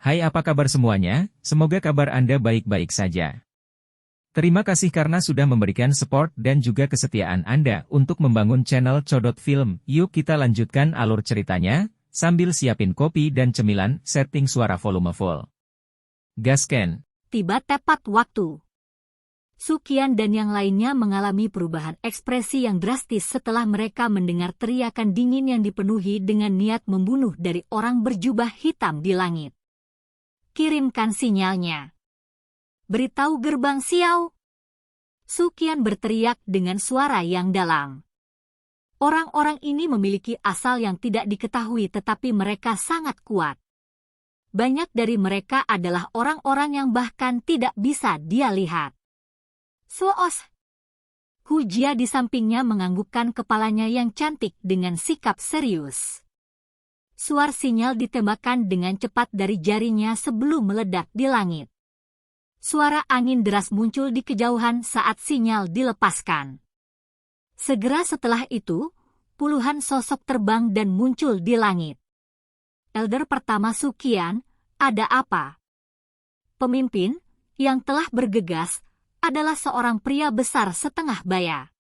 Hai, apa kabar semuanya? Semoga kabar Anda baik-baik saja. Terima kasih karena sudah memberikan support dan juga kesetiaan Anda untuk membangun channel Codot Film. Yuk kita lanjutkan alur ceritanya, sambil siapin kopi dan cemilan, setting suara volume full. Gasken. Tiba tepat waktu. Sukian dan yang lainnya mengalami perubahan ekspresi yang drastis setelah mereka mendengar teriakan dingin yang dipenuhi dengan niat membunuh dari orang berjubah hitam di langit. Kirimkan sinyalnya. Beritahu gerbang Xiao. Sukian berteriak dengan suara yang dalam. Orang-orang ini memiliki asal yang tidak diketahui tetapi mereka sangat kuat. Banyak dari mereka adalah orang-orang yang bahkan tidak bisa dia lihat. Soos. Hujia di sampingnya menganggukkan kepalanya yang cantik dengan sikap serius. Suar sinyal ditembakkan dengan cepat dari jarinya sebelum meledak di langit. Suara angin deras muncul di kejauhan saat sinyal dilepaskan. Segera setelah itu, puluhan sosok terbang dan muncul di langit. Elder pertama Sukian, ada apa? Pemimpin, yang telah bergegas, adalah seorang pria besar setengah baya.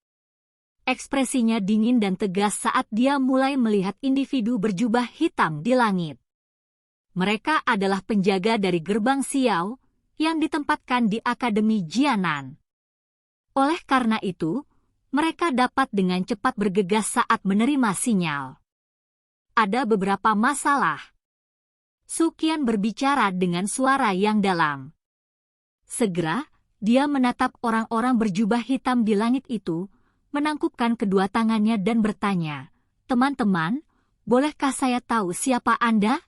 Ekspresinya dingin dan tegas saat dia mulai melihat individu berjubah hitam di langit. Mereka adalah penjaga dari gerbang Xiao, yang ditempatkan di Akademi Jianan. Oleh karena itu, mereka dapat dengan cepat bergegas saat menerima sinyal. Ada beberapa masalah. Sukian berbicara dengan suara yang dalam. Segera, dia menatap orang-orang berjubah hitam di langit itu, menangkupkan kedua tangannya dan bertanya, "Teman-teman, bolehkah saya tahu siapa Anda?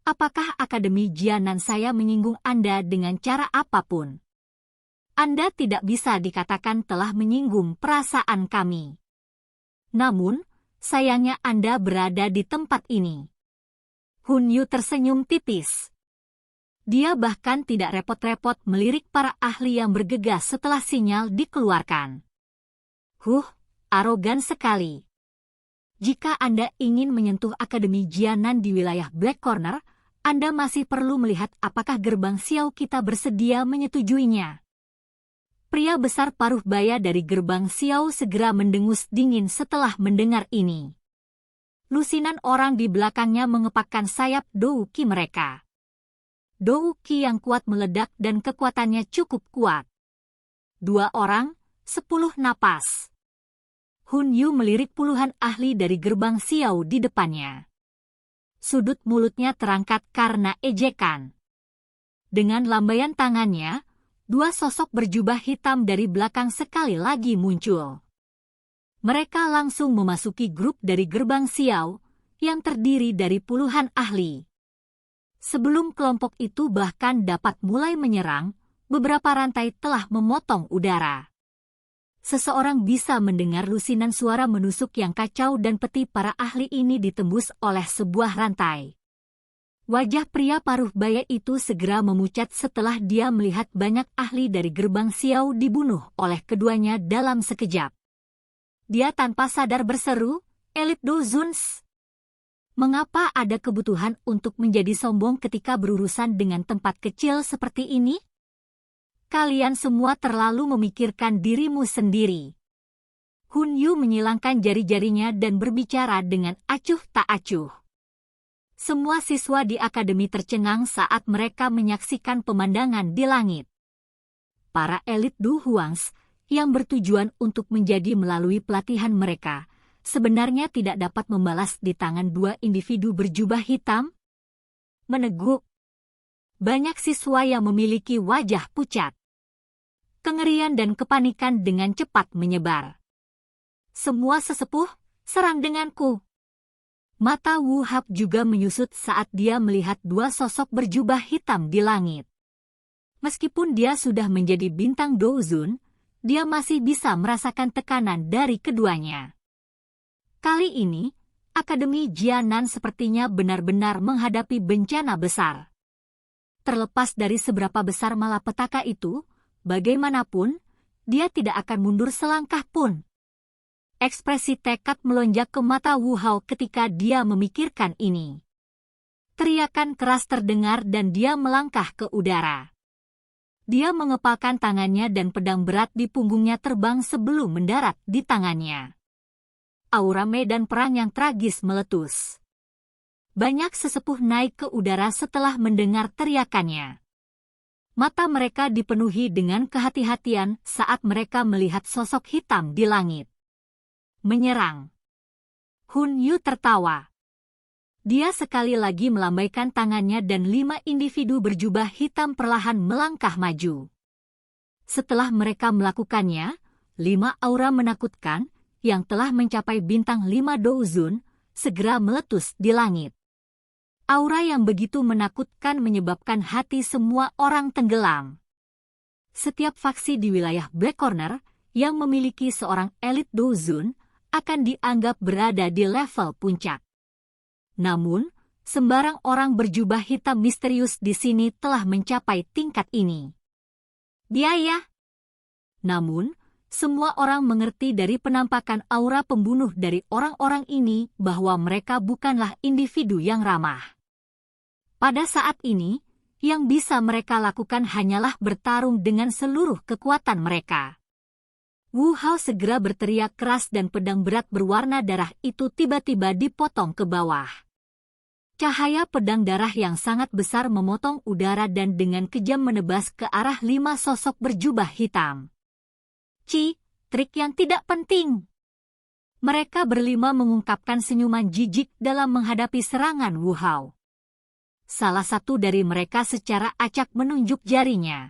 Apakah Akademi Jianan saya menyinggung Anda dengan cara apapun? Anda tidak bisa dikatakan telah menyinggung perasaan kami. Namun, sayangnya Anda berada di tempat ini." Hun Yu tersenyum tipis. Dia bahkan tidak repot-repot melirik para ahli yang bergegas setelah sinyal dikeluarkan. Arogan sekali. Jika Anda ingin menyentuh Akademi Jianan di wilayah Black Corner, Anda masih perlu melihat apakah gerbang Xiao kita bersedia menyetujuinya. Pria besar paruh baya dari gerbang Xiao segera mendengus dingin setelah mendengar ini. Lusinan orang di belakangnya mengepakkan sayap Douki mereka. Douki yang kuat meledak dan kekuatannya cukup kuat. 2 orang, 10 napas. Hun Yu melirik puluhan ahli dari gerbang Xiao di depannya. Sudut mulutnya terangkat karena ejekan. Dengan lambaian tangannya, 2 sosok berjubah hitam dari belakang sekali lagi muncul. Mereka langsung memasuki grup dari gerbang Xiao, yang terdiri dari puluhan ahli. Sebelum kelompok itu bahkan dapat mulai menyerang, beberapa rantai telah memotong udara. Seseorang bisa mendengar lusinan suara menusuk yang kacau dan peti para ahli ini ditembus oleh sebuah rantai. Wajah pria paruh baya itu segera memucat setelah dia melihat banyak ahli dari gerbang Xiao dibunuh oleh keduanya dalam sekejap. Dia tanpa sadar berseru, "Elite Dozuns! Mengapa ada kebutuhan untuk menjadi sombong ketika berurusan dengan tempat kecil seperti ini? Kalian semua terlalu memikirkan dirimu sendiri." Hun Yu menyilangkan jari-jarinya dan berbicara dengan acuh tak acuh. Semua siswa di akademi tercengang saat mereka menyaksikan pemandangan di langit. Para elit Du Huangs, yang bertujuan untuk menjadi melalui pelatihan mereka, sebenarnya tidak dapat membalas di tangan 2 individu berjubah hitam. Meneguk. Banyak siswa yang memiliki wajah pucat. Kengerian dan kepanikan dengan cepat menyebar. "Semua sesepuh, serang denganku." Mata Wu Hap juga menyusut saat dia melihat 2 sosok berjubah hitam di langit. Meskipun dia sudah menjadi bintang Douzun, dia masih bisa merasakan tekanan dari keduanya. Kali ini, Akademi Jianan sepertinya benar-benar menghadapi bencana besar. Terlepas dari seberapa besar malapetaka itu, bagaimanapun, dia tidak akan mundur selangkah pun. Ekspresi tekad melonjak ke mata Wu Hao ketika dia memikirkan ini. Teriakan keras terdengar dan dia melangkah ke udara. Dia mengepalkan tangannya dan pedang berat di punggungnya terbang sebelum mendarat di tangannya. Aura medan perang yang tragis meletus. Banyak sesepuh naik ke udara setelah mendengar teriakannya. Mata mereka dipenuhi dengan kehati-hatian saat mereka melihat sosok hitam di langit. Menyerang. Hun Yu tertawa. Dia sekali lagi melambaikan tangannya dan 5 individu berjubah hitam perlahan melangkah maju. Setelah mereka melakukannya, 5 aura menakutkan yang telah mencapai bintang 5 Douzun segera meletus di langit. Aura yang begitu menakutkan menyebabkan hati semua orang tenggelam. Setiap faksi di wilayah Black Corner yang memiliki seorang elit Douzun akan dianggap berada di level puncak. Namun, sembarang orang berjubah hitam misterius di sini telah mencapai tingkat ini. Biaya. Namun, semua orang mengerti dari penampakan aura pembunuh dari orang-orang ini bahwa mereka bukanlah individu yang ramah. Pada saat ini, yang bisa mereka lakukan hanyalah bertarung dengan seluruh kekuatan mereka. Wu Hao segera berteriak keras dan pedang berat berwarna darah itu tiba-tiba dipotong ke bawah. Cahaya pedang darah yang sangat besar memotong udara dan dengan kejam menebas ke arah 5 sosok berjubah hitam. Trik yang tidak penting. Mereka berlima mengungkapkan senyuman jijik dalam menghadapi serangan Wu Hao. Salah satu dari mereka secara acak menunjuk jarinya.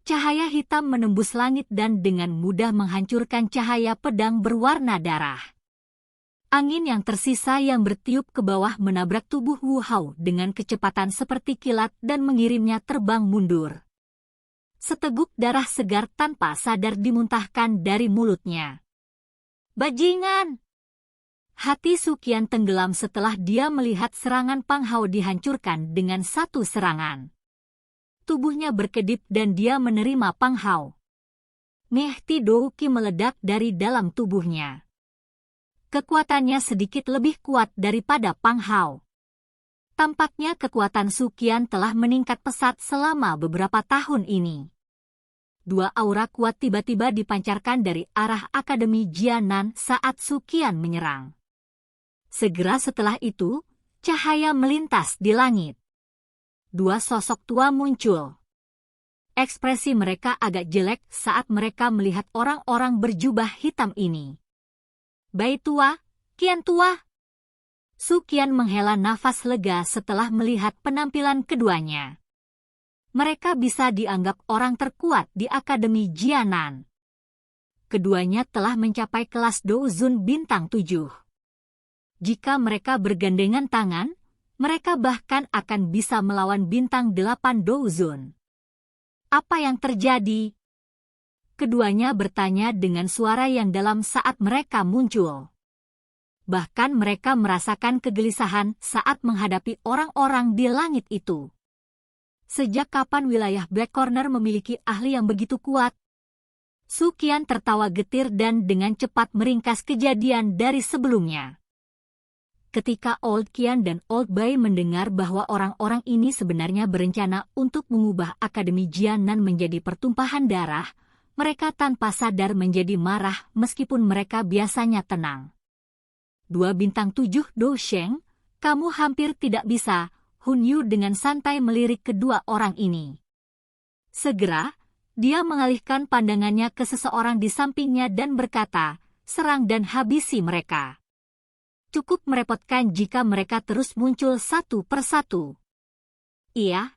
Cahaya hitam menembus langit dan dengan mudah menghancurkan cahaya pedang berwarna darah. Angin yang tersisa yang bertiup ke bawah menabrak tubuh Wu Hao dengan kecepatan seperti kilat dan mengirimnya terbang mundur. Seteguk darah segar tanpa sadar dimuntahkan dari mulutnya. Bajingan! Hati Su Qian tenggelam setelah dia melihat serangan Pang Hao dihancurkan dengan satu serangan. Tubuhnya berkedip dan dia menerima Pang Hao. Mehti Douqi meledak dari dalam tubuhnya. Kekuatannya sedikit lebih kuat daripada Pang Hao. Tampaknya kekuatan Su Qian telah meningkat pesat selama beberapa tahun ini. 2 aura kuat tiba-tiba dipancarkan dari arah Akademi Jianan saat Su Qian menyerang. Segera setelah itu, cahaya melintas di langit. 2 sosok tua muncul. Ekspresi mereka agak jelek saat mereka melihat orang-orang berjubah hitam ini. Bai tua, Qian tua. Su Qian menghela nafas lega setelah melihat penampilan keduanya. Mereka bisa dianggap orang terkuat di Akademi Jianan. Keduanya telah mencapai kelas Douzun bintang 7. Jika mereka bergandengan tangan, mereka bahkan akan bisa melawan bintang 8 Douzun. Apa yang terjadi? Keduanya bertanya dengan suara yang dalam saat mereka muncul. Bahkan mereka merasakan kegelisahan saat menghadapi orang-orang di langit itu. Sejak kapan wilayah Black Corner memiliki ahli yang begitu kuat? Su Qian tertawa getir dan dengan cepat meringkas kejadian dari sebelumnya. Ketika Old Qian dan Old Bai mendengar bahwa orang-orang ini sebenarnya berencana untuk mengubah Akademi Jianan menjadi pertumpahan darah, mereka tanpa sadar menjadi marah meskipun mereka biasanya tenang. 2 bintang 7 Dou Sheng, kamu hampir tidak bisa, Hun Yu dengan santai melirik kedua orang ini. Segera, dia mengalihkan pandangannya ke seseorang di sampingnya dan berkata, serang dan habisi mereka. Cukup merepotkan jika mereka terus muncul satu persatu. Iya.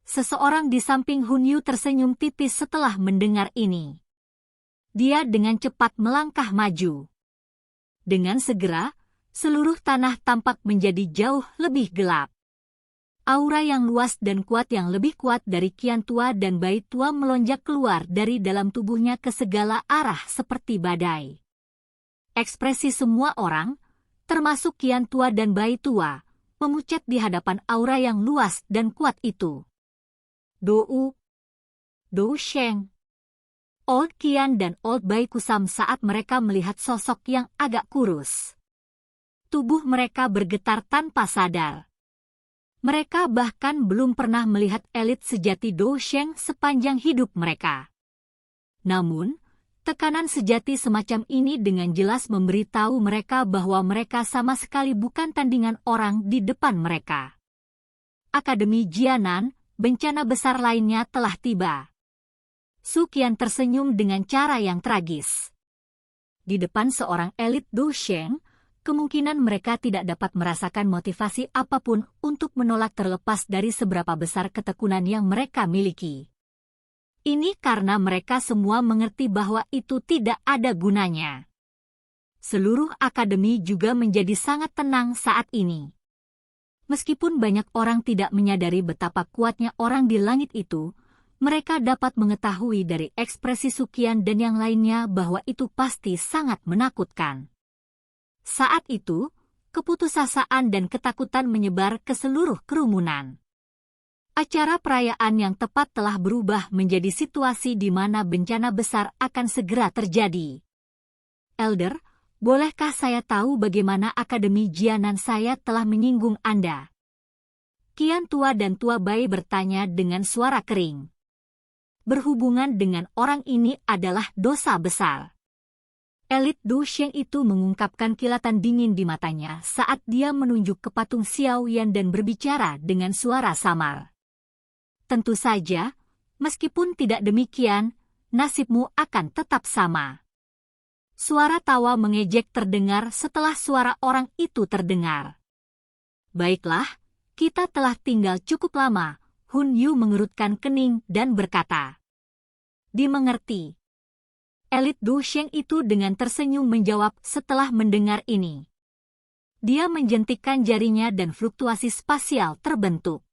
Seseorang di samping Hun Yu tersenyum tipis setelah mendengar ini. Dia dengan cepat melangkah maju. Dengan segera, seluruh tanah tampak menjadi jauh lebih gelap. Aura yang luas dan kuat yang lebih kuat dari Qian tua dan Bai tua melonjak keluar dari dalam tubuhnya ke segala arah seperti badai. Ekspresi semua orang, termasuk Qian tua dan Bai tua, memucat di hadapan aura yang luas dan kuat itu. Dou Sheng, Old Qian dan Old Bai kusam saat mereka melihat sosok yang agak kurus. Tubuh mereka bergetar tanpa sadar. Mereka bahkan belum pernah melihat elit sejati Dousheng sepanjang hidup mereka. Namun, tekanan sejati semacam ini dengan jelas memberitahu mereka bahwa mereka sama sekali bukan tandingan orang di depan mereka. Akademi Jianan, bencana besar lainnya telah tiba. Su Qian tersenyum dengan cara yang tragis. Di depan seorang elit Dousheng, kemungkinan mereka tidak dapat merasakan motivasi apapun untuk menolak terlepas dari seberapa besar ketekunan yang mereka miliki. Ini karena mereka semua mengerti bahwa itu tidak ada gunanya. Seluruh akademi juga menjadi sangat tenang saat ini. Meskipun banyak orang tidak menyadari betapa kuatnya orang di langit itu, mereka dapat mengetahui dari ekspresi Su Qian dan yang lainnya bahwa itu pasti sangat menakutkan. Saat itu, keputusasaan dan ketakutan menyebar ke seluruh kerumunan. Acara perayaan yang tepat telah berubah menjadi situasi di mana bencana besar akan segera terjadi. Elder, bolehkah saya tahu bagaimana Akademi Jianan saya telah menyinggung Anda? Qian tua dan tua Bai bertanya dengan suara kering. Berhubungan dengan orang ini adalah dosa besar. Elit Dousheng itu mengungkapkan kilatan dingin di matanya saat dia menunjuk ke patung Xiao Yan dan berbicara dengan suara samar. Tentu saja, meskipun tidak demikian, nasibmu akan tetap sama. Suara tawa mengejek terdengar setelah suara orang itu terdengar. Baiklah, kita telah tinggal cukup lama, Hun Yu mengerutkan kening dan berkata. Dimengerti. Elit Dousheng itu dengan tersenyum menjawab setelah mendengar ini. Dia menjentikkan jarinya dan fluktuasi spasial terbentuk.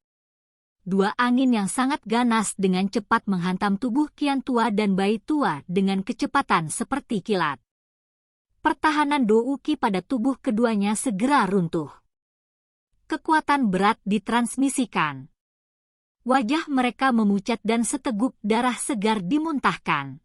Dua angin yang sangat ganas dengan cepat menghantam tubuh Qian tua dan Bai tua dengan kecepatan seperti kilat. Pertahanan Douqi pada tubuh keduanya segera runtuh. Kekuatan berat ditransmisikan. Wajah mereka memucat dan seteguk darah segar dimuntahkan.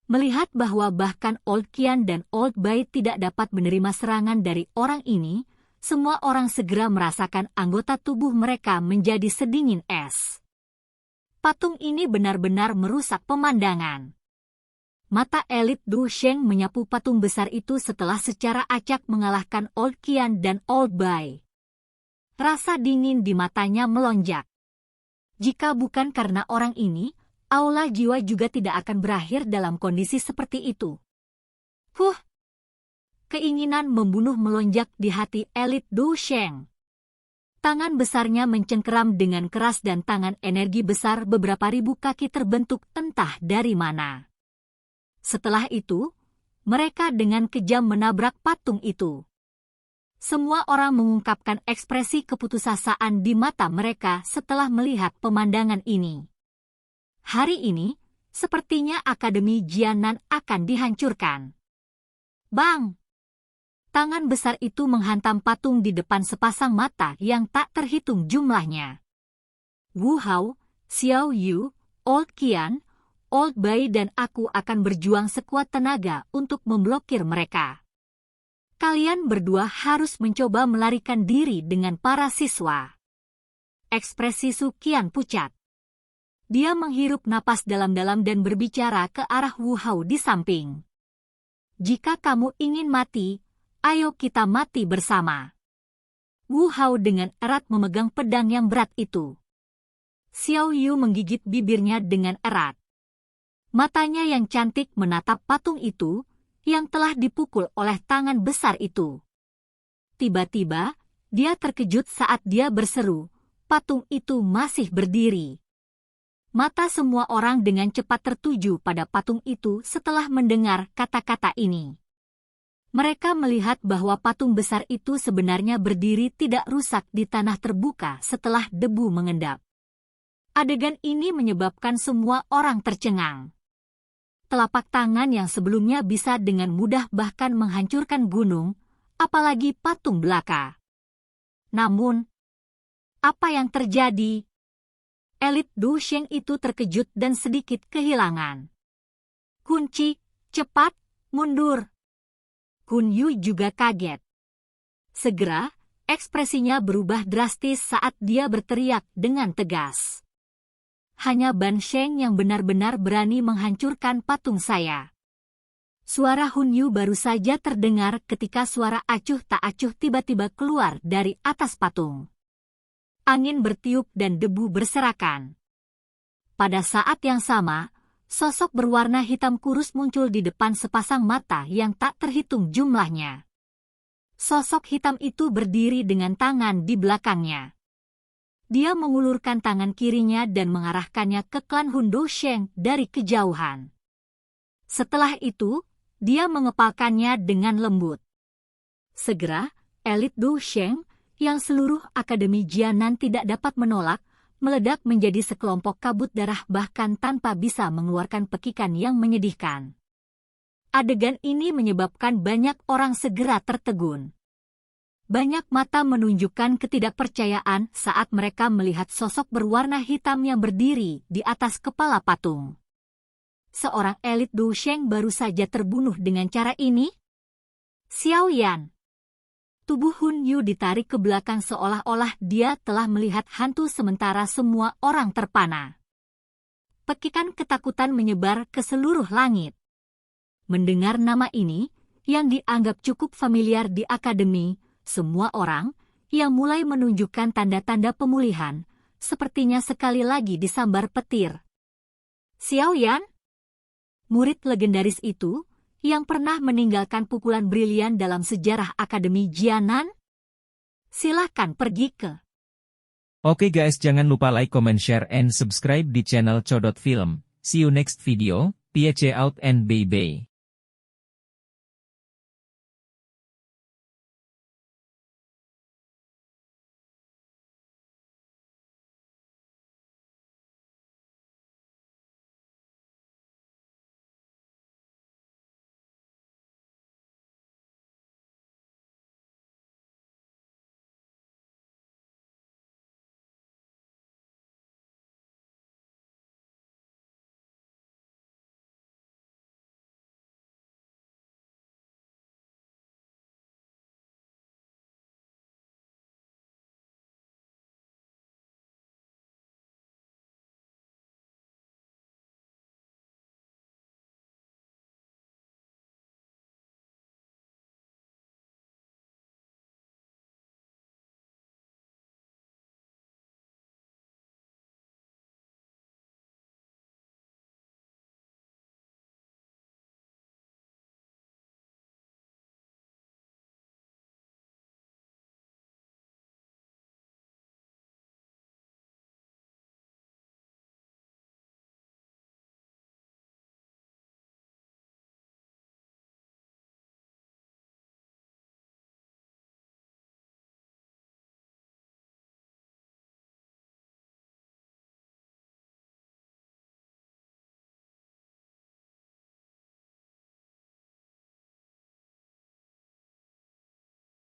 Melihat bahwa bahkan Old Qian dan Old Bai tidak dapat menerima serangan dari orang ini, semua orang segera merasakan anggota tubuh mereka menjadi sedingin es. Patung ini benar-benar merusak pemandangan. Mata elit Dousheng menyapu patung besar itu setelah secara acak mengalahkan Old Qian dan Old Bai. Rasa dingin di matanya melonjak. Jika bukan karena orang ini, aula jiwa juga tidak akan berakhir dalam kondisi seperti itu. Keinginan membunuh melonjak di hati elit Dousheng. Tangan besarnya mencengkeram dengan keras dan tangan energi besar beberapa ribu kaki terbentuk entah dari mana. Setelah itu, mereka dengan kejam menabrak patung itu. Semua orang mengungkapkan ekspresi keputusasaan di mata mereka setelah melihat pemandangan ini. Hari ini, sepertinya Akademi Jianan akan dihancurkan. Bang! Tangan besar itu menghantam patung di depan sepasang mata yang tak terhitung jumlahnya. Wu Hao, Xiao Yu, Old Qian, Old Bai dan aku akan berjuang sekuat tenaga untuk memblokir mereka. Kalian berdua harus mencoba melarikan diri dengan para siswa. Ekspresi Su Qian pucat. Dia menghirup napas dalam-dalam dan berbicara ke arah Wu Hao di samping. Jika kamu ingin mati, ayo kita mati bersama. Wu Hao dengan erat memegang pedang yang berat itu. Xiao Yu menggigit bibirnya dengan erat. Matanya yang cantik menatap patung itu, yang telah dipukul oleh tangan besar itu. Tiba-tiba, dia terkejut saat dia berseru, patung itu masih berdiri. Mata semua orang dengan cepat tertuju pada patung itu setelah mendengar kata-kata ini. Mereka melihat bahwa patung besar itu sebenarnya berdiri tidak rusak di tanah terbuka setelah debu mengendap. Adegan ini menyebabkan semua orang tercengang. Telapak tangan yang sebelumnya bisa dengan mudah bahkan menghancurkan gunung, apalagi patung belaka. Namun, apa yang terjadi? Elit Dousheng itu terkejut dan sedikit kehilangan. Kunci, cepat, mundur. Kun Yu juga kaget. Segera, Ekspresinya berubah drastis saat dia berteriak dengan tegas. Hanya Ban Sheng yang benar-benar berani menghancurkan patung saya. Suara Hun Yu baru saja terdengar ketika suara acuh tak acuh tiba-tiba keluar dari atas patung. Angin bertiup dan debu berserakan. Pada saat yang sama, sosok berwarna hitam kurus muncul di depan sepasang mata yang tak terhitung jumlahnya. Sosok hitam itu berdiri dengan tangan di belakangnya. Dia mengulurkan tangan kirinya dan mengarahkannya ke klan Hun Do Sheng dari kejauhan. Setelah itu, dia mengepalkannya dengan lembut. Segera, elit Do Sheng, yang seluruh Akademi Jianan tidak dapat menolak, meledak menjadi sekelompok kabut darah bahkan tanpa bisa mengeluarkan pekikan yang menyedihkan. Adegan ini menyebabkan banyak orang segera tertegun. Banyak mata menunjukkan ketidakpercayaan saat mereka melihat sosok berwarna hitam yang berdiri di atas kepala patung. Seorang elit Du Sheng baru saja terbunuh dengan cara ini? Xiao Yan. Tubuh Hun Yu ditarik ke belakang seolah-olah dia telah melihat hantu sementara semua orang terpana. Pekikan ketakutan menyebar ke seluruh langit. Mendengar nama ini, yang dianggap cukup familiar di akademi, semua orang, yang mulai menunjukkan tanda-tanda pemulihan, sepertinya sekali lagi disambar petir. Xiao Yan? Murid legendaris itu, yang pernah meninggalkan pukulan brilian dalam sejarah Akademi Jianan? Silahkan pergi ke. Oke guys, jangan lupa like, comment, share, and subscribe di channel Codot Film. See you next video, peace out and bye-bye.